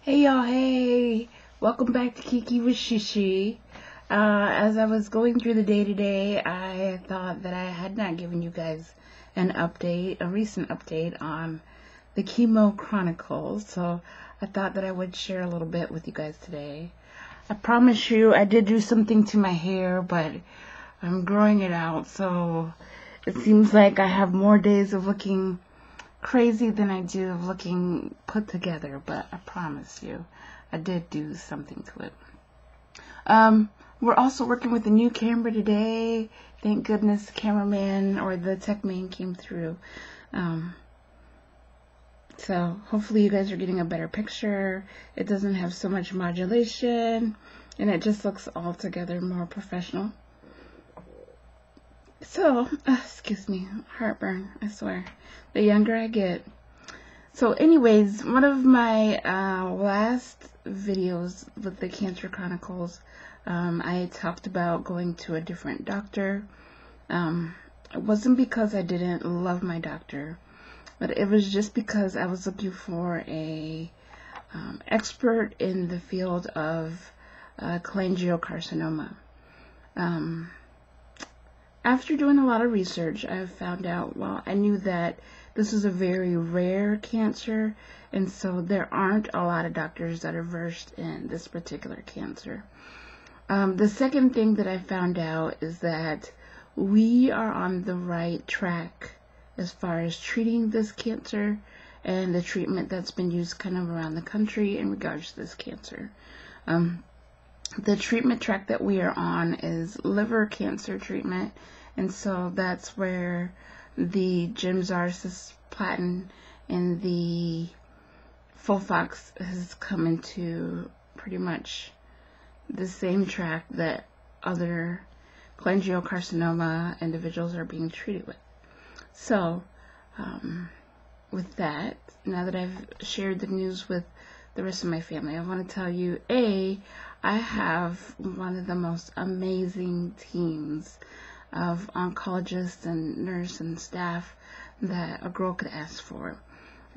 Hey y'all, hey! Welcome back to Kiki with Shishi. As I was going through the day today, I thought that I had not given you guys an update, a recent update on the Chemo Chronicles, so I thought that I would share a little bit with you guys today. I promise you, I did do something to my hair, but I'm growing it out, so it seems like I have more days of looking crazy than I do of looking put together, but I promise you, I did do something to it. We're also working with a new camera today. Thank goodness the cameraman or the tech man came through. So hopefully you guys are getting a better picture. It doesn't have so much modulation, and it just looks all together more professional. So, excuse me, heartburn, I swear. The younger I get. So anyways, one of my last videos with the Cancer Chronicles, I talked about going to a different doctor. It wasn't because I didn't love my doctor, but it was just because I was looking for a expert in the field of cholangiocarcinoma. After doing a lot of research, I found out, well, I knew that this is a very rare cancer, and so there aren't a lot of doctors that are versed in this particular cancer. The second thing that I found out is that we are on the right track as far as treating this cancer and the treatment that's been used kind of around the country in regards to this cancer. The treatment track that we are on is liver cancer treatment, and so that's where the gemcitabine and the Folfox has come into pretty much the same track that other cholangiocarcinoma individuals are being treated with. So, with that, now that I've shared the news with the rest of my family, I want to tell you, I have one of the most amazing teams of oncologists and nurse and staff that a girl could ask for.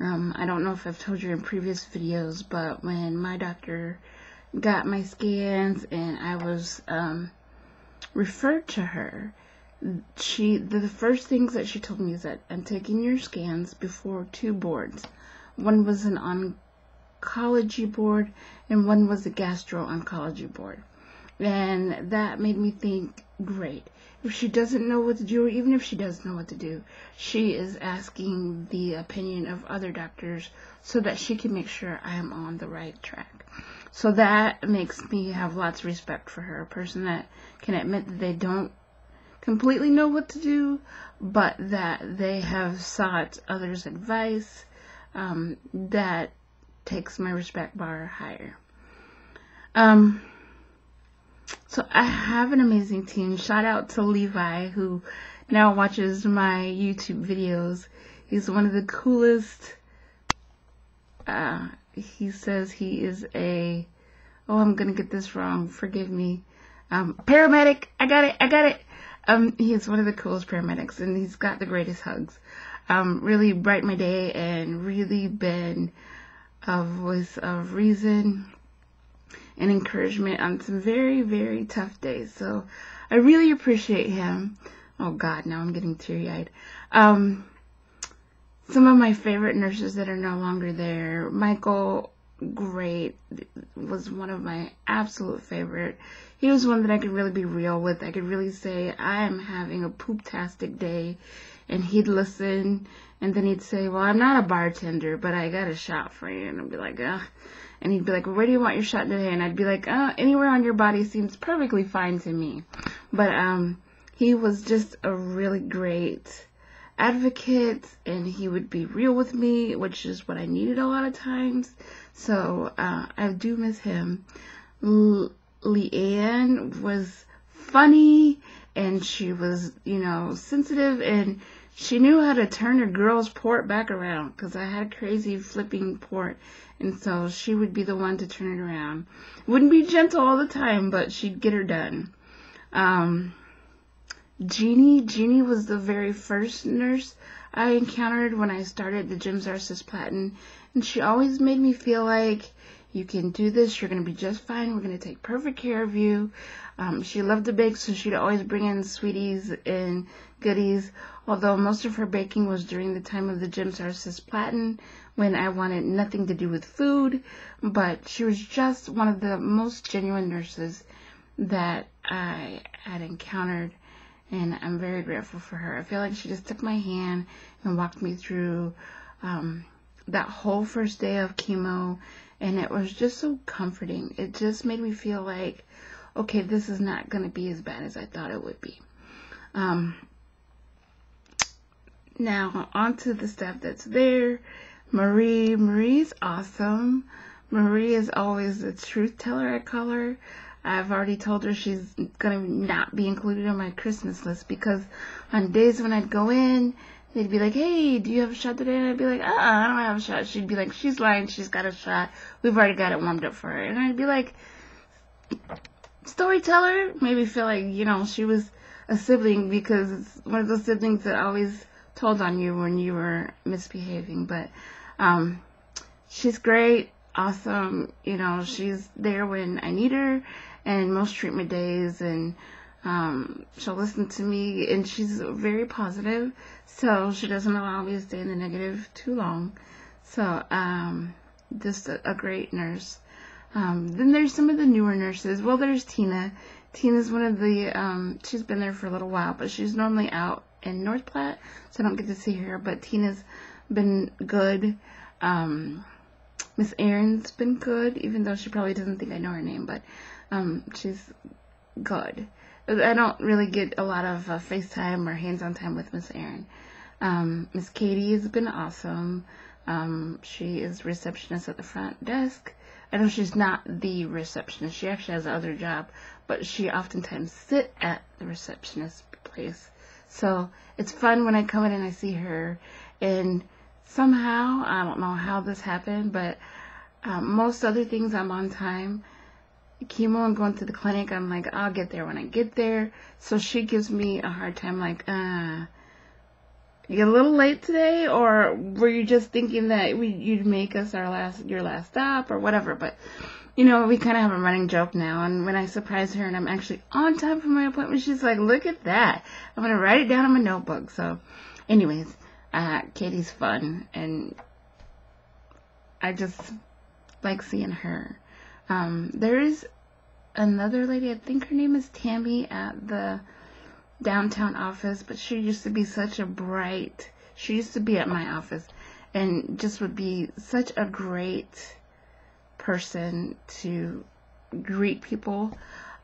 I don't know if I've told you in previous videos, but when my doctor got my scans and I was referred to her, the first things that she told me is that I'm taking your scans before two boards. One was an oncology board and one was a gastro-oncology board, and that made me think, great, if she doesn't know what to do, or even if she does know what to do, she is asking the opinion of other doctors so that she can make sure I am on the right track. So that makes me have lots of respect for her, a person that can admit that they don't completely know what to do, but that they have sought others' advice. That takes my respect bar higher. So I have an amazing team. Shout out to Levi, who now watches my YouTube videos. He's one of the coolest. He says he is a, oh, I'm gonna get this wrong, forgive me, paramedic. I got it. He is one of the coolest paramedics, and he's got the greatest hugs. Really brightened my day and really been a voice of reason and encouragement on some very, very tough days. So I really appreciate him. Oh God, now I'm getting teary-eyed. Some of my favorite nurses that are no longer there. Michael, great, was one of my absolute favorite. He was one that I could really be real with. I could really say, I am having a poop-tastic day, and he'd listen, and then he'd say, well, I'm not a bartender, but I got a shot for you. And I'd be like, ugh. And he'd be like, well, where do you want your shot today? And I'd be like, anywhere on your body seems perfectly fine to me. But he was just a really great advocate, and he would be real with me, which is what I needed a lot of times. So I do miss him. Leanne was funny, and she was, sensitive, and she knew how to turn a girl's port back around, because I had crazy flipping port, and so she would be the one to turn it around. Wouldn't be gentle all the time, but she'd get her done. Jeannie was the very first nurse I encountered when I started the gemcitabine, and she always made me feel like, You can do this. You're going to be just fine. We're going to take perfect care of you. She loved to bake, so she'd always bring in sweeties and goodies, although most of her baking was during the time of the Gym-Star Cisplatin, when I wanted nothing to do with food. But she was just one of the most genuine nurses that I had encountered, and I'm very grateful for her. I feel like she just took my hand and walked me through that whole first day of chemo, and it was just so comforting. It just made me feel like, okay, this is not going to be as bad as I thought it would be. Now, on to the staff that's there. Marie's awesome. Marie is always the truth teller, I call her. I've already told her she's going to not be included on my Christmas list, because on days when I'd go in, they'd be like, hey, do you have a shot today? And I'd be like, I don't have a shot. She'd be like, she's lying. She's got a shot. We've already got it warmed up for her. And I'd be like, storyteller? Maybe feel like, you know, she was a sibling, because it's one of those siblings that always told on you when you were misbehaving. But she's great, awesome. You know, she's there when I need her, and most treatment days, and she'll listen to me, and she's very positive, so she doesn't allow me to stay in the negative too long. So just a great nurse. Then there's some of the newer nurses. Well, there's Tina. Tina's one of the, she's been there for a little while, but she's normally out in North Platte, so I don't get to see her, but Tina's been good. Miss Erin's been good, even though she probably doesn't think I know her name, but she's good. I don't really get a lot of FaceTime or hands-on time with Miss Erin. Miss Katie has been awesome. She is receptionist at the front desk. I know she's not the receptionist. She actually has another job, but she oftentimes sits at the receptionist place. So it's fun when I come in and I see her. And somehow, I don't know how this happened, but most other things I'm on time. Chemo and going to the clinic, I'm like, I'll get there when I get there. So she gives me a hard time, like, you a little late today, or were you just thinking that you'd make us your last stop, or whatever? But you know, we kind of have a running joke now. And when I surprise her and I'm actually on time for my appointment, she's like, look at that, I'm gonna write it down in my notebook. So anyways, Katie's fun, and I just like seeing her. There is another lady, I think her name is Tammy, at the downtown office, but she used to be such a bright, she used to be at my office, and just would be such a great person to greet people.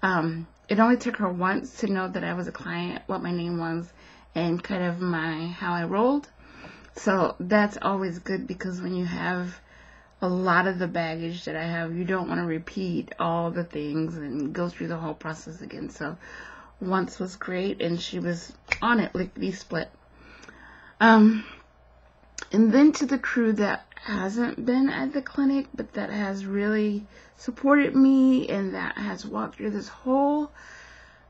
It only took her once to know that I was a client, what my name was, and kind of how I rolled. So that's always good, because when you have a lot of the baggage that I have, you don't want to repeat all the things and go through the whole process again. So once was great, and she was on it lickety split. And then to the crew that hasn't been at the clinic, but that has really supported me, and that has walked through this whole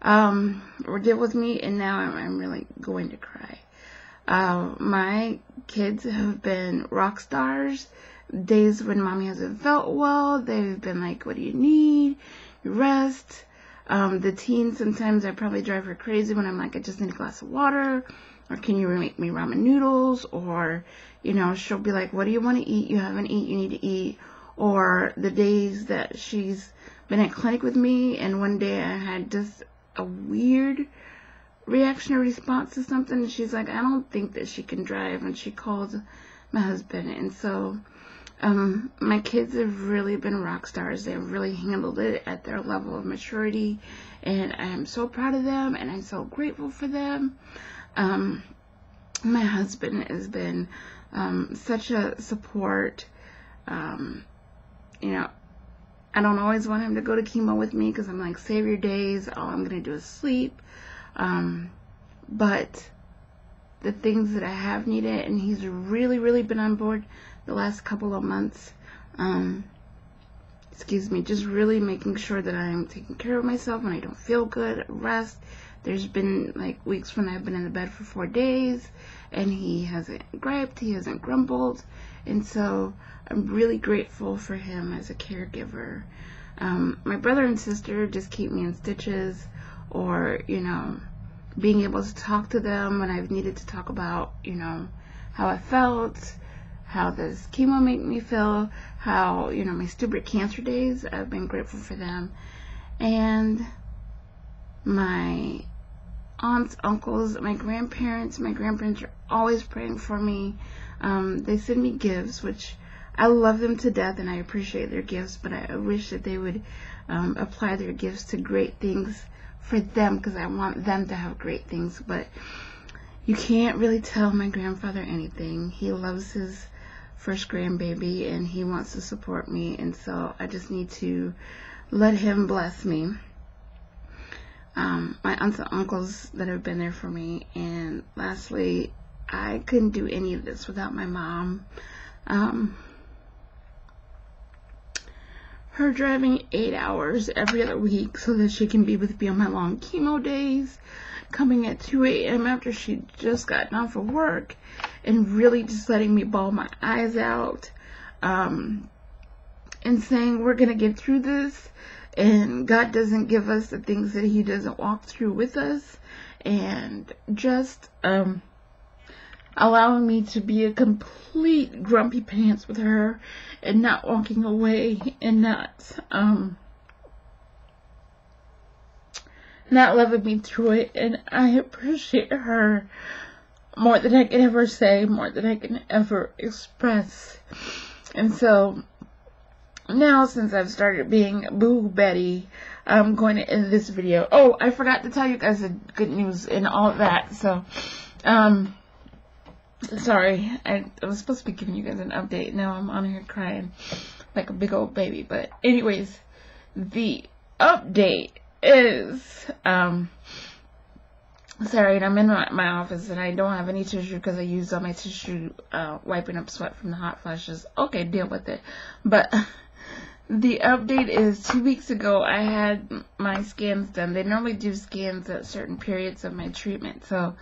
ordeal with me, and now I'm really going to cry. My kids have been rock stars. Days when mommy hasn't felt well, they've been like, what do you need? You rest. The teen, sometimes I probably drive her crazy when I'm like, I just need a glass of water, or can you make me ramen noodles? Or, you know, she'll be like, what do you want to eat? You haven't eaten, you need to eat. Or the days that she's been at clinic with me, and one day I had just a weird reaction or response to something, and she's like, I don't think that she can drive, and she called my husband. And so my kids have really been rock stars. They've really handled it at their level of maturity, and I am so proud of them, and I'm so grateful for them. My husband has been such a support. You know, I don't always want him to go to chemo with me, because I'm like, save your days, all I'm going to do is sleep. But the things that I have needed, and he's really been on board the last couple of months. Just really making sure that I'm taking care of myself when I don't feel good, rest. There's been like weeks when I've been in the bed for 4 days, and he hasn't griped, he hasn't grumbled, And so I'm really grateful for him as a caregiver. My brother and sister just keep me in stitches, or, you know, being able to talk to them when I've needed to talk about, you know, how I felt, how does chemo make me feel, how, you know, my stupid cancer days. I've been grateful for them. And my aunts, uncles, my grandparents are always praying for me. They send me gifts, which I love them to death, and I appreciate their gifts, but I wish that they would apply their gifts to great things for them, because I want them to have great things. But you can't really tell my grandfather anything. He loves his first grandbaby, and he wants to support me, and so I just need to let him bless me. My aunts and uncles that have been there for me. And lastly, I couldn't do any of this without my mom. Her driving 8 hours every other week so that she can be with me on my long chemo days, coming at 2 a.m. after she just gotten off of work, and really just letting me bawl my eyes out, and saying we're gonna get through this, and God doesn't give us the things that he doesn't walk through with us, and just allowing me to be a complete grumpy pants with her, and not walking away, and not loving me through it. And I appreciate her more than I can ever say, more than I can ever express. And so now, since I've started being Boo Betty, I'm going to end this video. Oh, I forgot to tell you guys the good news and all of that. So, sorry, I was supposed to be giving you guys an update. Now I'm on here crying like a big old baby. But anyways, the update is, sorry, and I'm in my office and I don't have any tissue because I used all my tissue wiping up sweat from the hot flashes. Okay, deal with it. But the update is 2 weeks ago I had my scans done. They normally do scans at certain periods of my treatment. So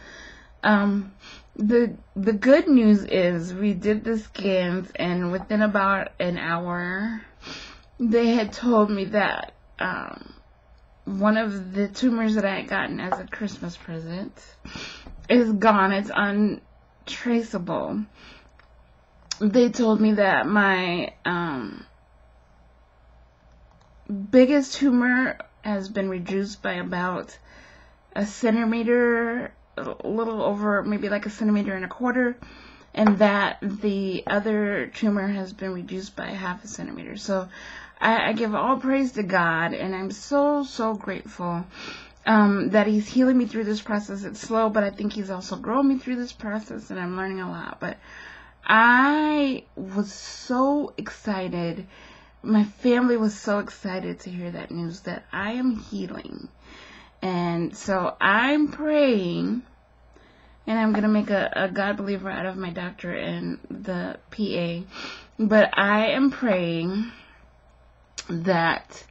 the good news is we did the scans, and within about an hour they had told me that one of the tumors that I had gotten as a Christmas present is gone. It's untraceable. They told me that my biggest tumor has been reduced by about a centimeter, a little over, maybe like 1.25 centimeters, and that the other tumor has been reduced by 0.5 centimeter. So I give all praise to God, and I'm so grateful that he's healing me through this process. It's slow, but I think he's also growing me through this process, and I'm learning a lot. But I was so excited. My family was so excited to hear that news, that I am healing. And so I'm praying, and I'm going to make a God believer out of my doctor and the PA, but I am praying that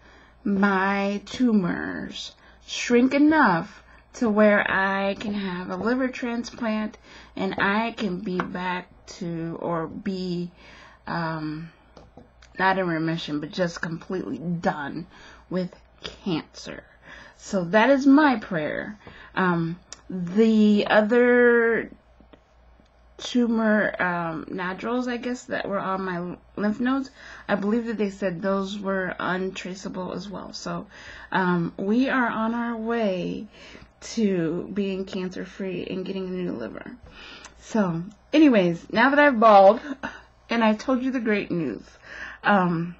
my tumors shrink enough to where I can have a liver transplant, and I can be back to, or be not in remission, but just completely done with cancer. So that is my prayer. The other tumor nodules, I guess, that were on my lymph nodes, I believe that they said those were untraceable as well. So we are on our way to being cancer free and getting a new liver. So anyways, now that I've bawled and I told you the great news, I'm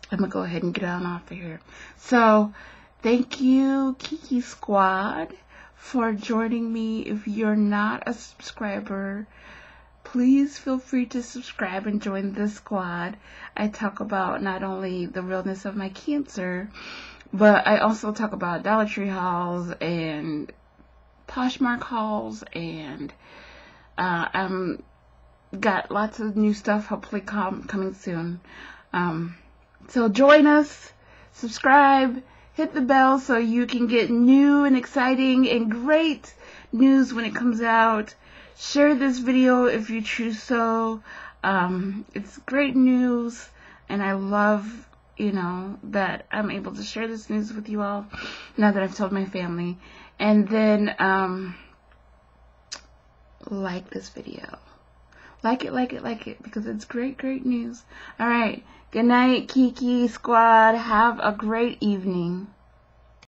gonna go ahead and get on off of here. So thank you, Kiki Squad, for joining me. If you're not a subscriber, please feel free to subscribe and join the squad. I talk about not only the realness of my cancer, but I also talk about Dollar Tree hauls and Poshmark hauls, and I'm got lots of new stuff hopefully coming soon. So join us, subscribe, hit the bell so you can get new and exciting and great news when it comes out. Share this video if you choose so. It's great news, and I love, that I'm able to share this news with you all now that I've told my family. And then, like this video. Like it, because it's great news. Alright, good night, Kiki Squad. Have a great evening.